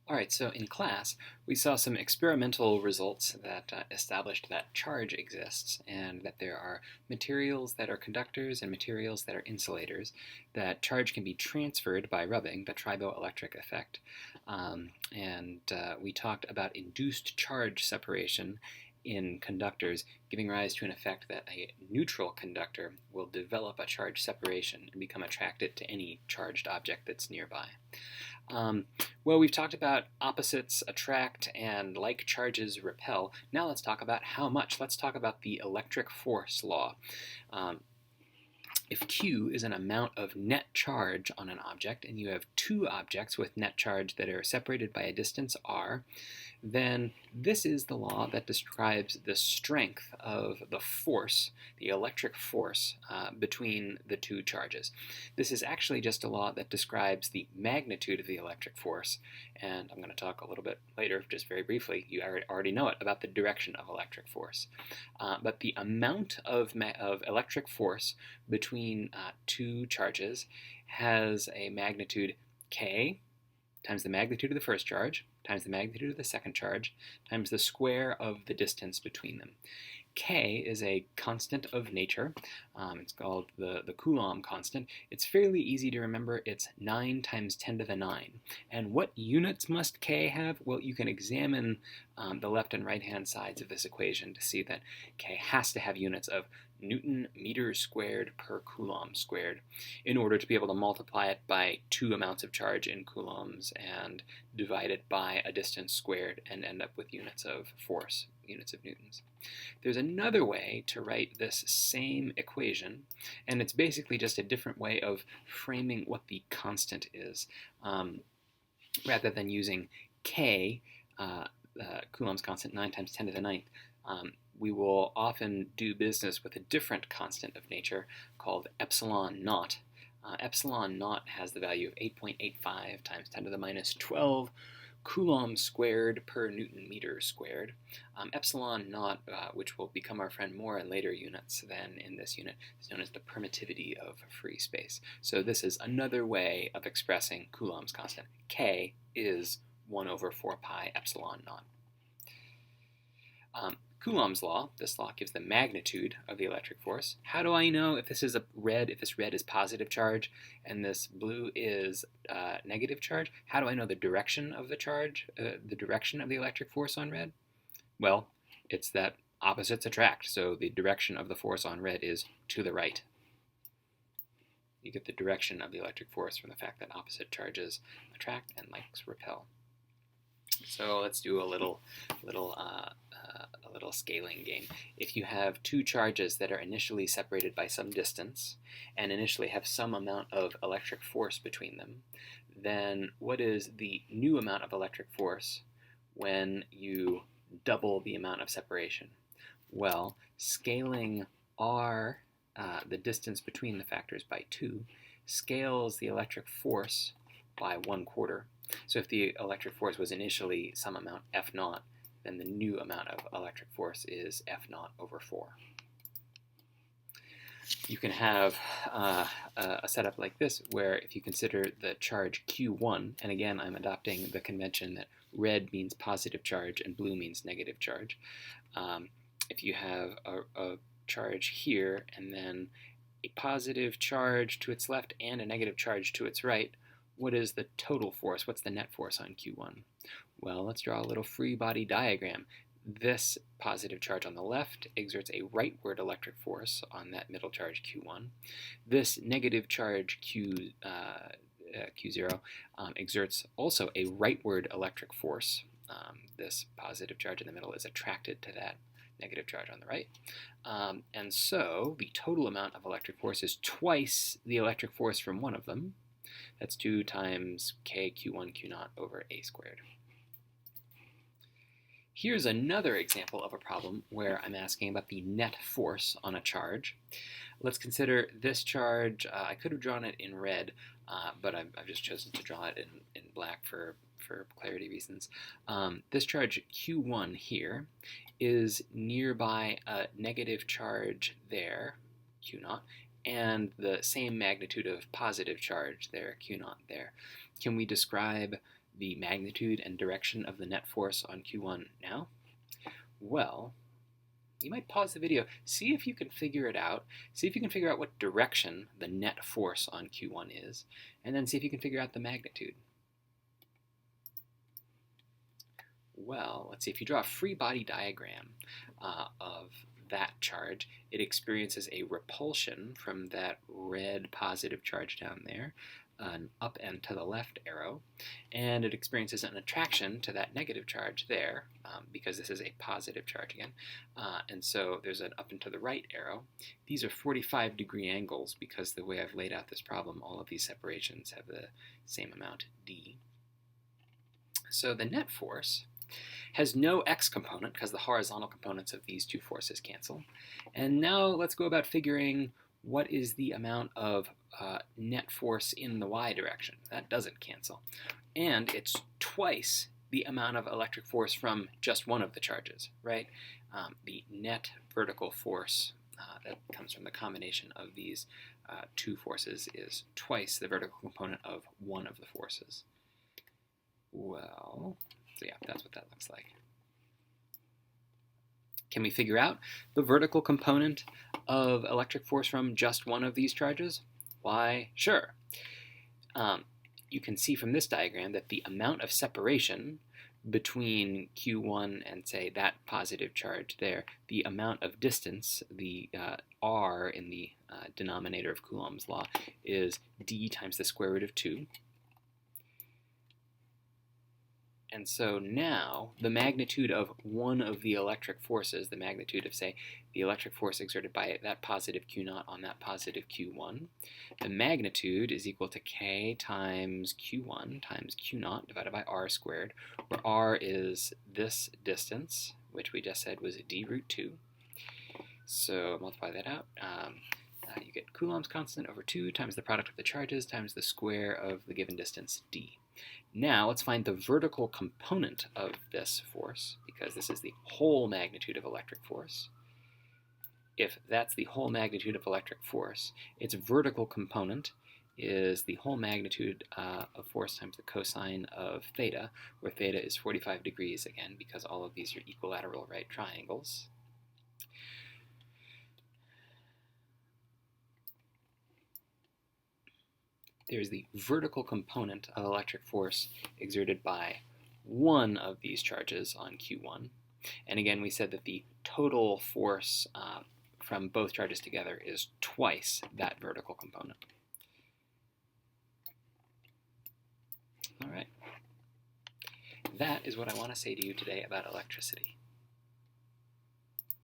All right, so in class, we saw some experimental results that established that charge exists and that there are materials that are conductors and materials that are insulators, that charge can be transferred by rubbing, the triboelectric effect. We talked about induced charge separation in conductors, giving rise to an effect that a neutral conductor will develop a charge separation and become attracted to any charged object that's nearby. Well, we've talked about opposites attract and like charges repel. Now let's talk about how much. Let's talk about the electric force law. Um, if Q is an amount of net charge on an object, and you have two objects with net charge that are separated by a distance r, then this is the law that describes the strength of the force, the electric force, between the two charges. This is actually just a law that describes the magnitude of the electric force, and I'm going to talk a little bit later, just very briefly, you already know it, about the direction of electric force. But the amount of electric force between two charges has a magnitude k times the magnitude of the first charge times the magnitude of the second charge times the square of the distance between them. K is a constant of nature. It's called the Coulomb constant. It's fairly easy to remember. It's 9 times 10 to the 9. And what units must K have? Well, you can examine the left and right hand sides of this equation to see that K has to have units of Newton meters squared per Coulomb squared in order to be able to multiply it by two amounts of charge in coulombs and divide it by a distance squared and end up with units of force, units of newtons. There's another way to write this same equation, and it's basically just a different way of framing what the constant is. Rather than using K, Coulomb's constant, 9 times 10 to the ninth, we will often do business with a different constant of nature called epsilon naught. Epsilon naught has the value of 8.85 times 10 to the minus 12 Coulomb squared per Newton meter squared. Epsilon naught, which will become our friend more in later units than in this unit, is known as the permittivity of free space. So this is another way of expressing Coulomb's constant. K is 1 over 4 pi epsilon naught. Coulomb's law, this law gives the magnitude of the electric force. How do I know if this is if this red is positive charge and this blue is negative charge? How do I know the direction of the charge, the direction of the electric force on red? Well, it's that opposites attract, so the direction of the force on red is to the right. You get the direction of the electric force from the fact that opposite charges attract and likes repel. So let's do a little scaling game. If you have two charges that are initially separated by some distance and initially have some amount of electric force between them, then what is the new amount of electric force when you double the amount of separation? Well, scaling r, the distance between the factors, by 2, scales the electric force by 1/4. So if the electric force was initially some amount F naught, then the new amount of electric force is F naught over 4. You can have a setup like this where if you consider the charge Q1, and again I'm adopting the convention that red means positive charge and blue means negative charge. If you have a charge here and then a positive charge to its left and a negative charge to its right, what is the total force? What's the net force on Q1? Well, let's draw a little free body diagram. This positive charge on the left exerts a rightward electric force on that middle charge Q1. This negative charge Q0 exerts also a rightward electric force. This positive charge in the middle is attracted to that negative charge on the right. And so the total amount of electric force is twice the electric force from one of them. That's 2 times k q1 q0 over a squared. Here's another example of a problem where I'm asking about the net force on a charge. Let's consider this charge. I could have drawn it in red, but I've just chosen to draw it in black for clarity reasons. This charge Q1 here is nearby a negative charge there, Q0, and the same magnitude of positive charge there, Q0 there. Can we describe the magnitude and direction of the net force on Q1 now? Well, you might pause the video, see if you can figure it out, see if you can figure out what direction the net force on Q1 is, and then see if you can figure out the magnitude. Well, let's see, if you draw a free body diagram of that charge, it experiences a repulsion from that red positive charge down there, an up and to the left arrow, and it experiences an attraction to that negative charge there, because this is a positive charge again, and so there's an up and to the right arrow. These are 45-degree angles because the way I've laid out this problem, all of these separations have the same amount d. So the net force has no x component because the horizontal components of these two forces cancel. And now let's go about figuring what is the amount of net force in the y direction. That doesn't cancel. And it's twice the amount of electric force from just one of the charges, right? The net vertical force that comes from the combination of these two forces is twice the vertical component of one of the forces. Well, so yeah, that's what that looks like. Can we figure out the vertical component of electric force from just one of these charges? Why, sure. You can see from this diagram that the amount of separation between Q1 and, say, that positive charge there, the amount of distance, the r in the denominator of Coulomb's law, is d times the square root of 2. And so now the magnitude of one of the electric forces, the magnitude of, say, the electric force exerted by that positive Q0 on that positive Q1, the magnitude is equal to K times Q1 times Q0 divided by r squared, where r is this distance, which we just said was d root 2. So multiply that out. You get Coulomb's constant over 2 times the product of the charges times the square of the given distance d. Now let's find the vertical component of this force, because this is the whole magnitude of electric force. If that's the whole magnitude of electric force, its vertical component is the whole magnitude of force times the cosine of theta, where theta is 45 degrees again, because all of these are equilateral right triangles. There's the vertical component of electric force exerted by one of these charges on Q1. And again, we said that the total force from both charges together is twice that vertical component. All right. That is what I want to say to you today about electricity.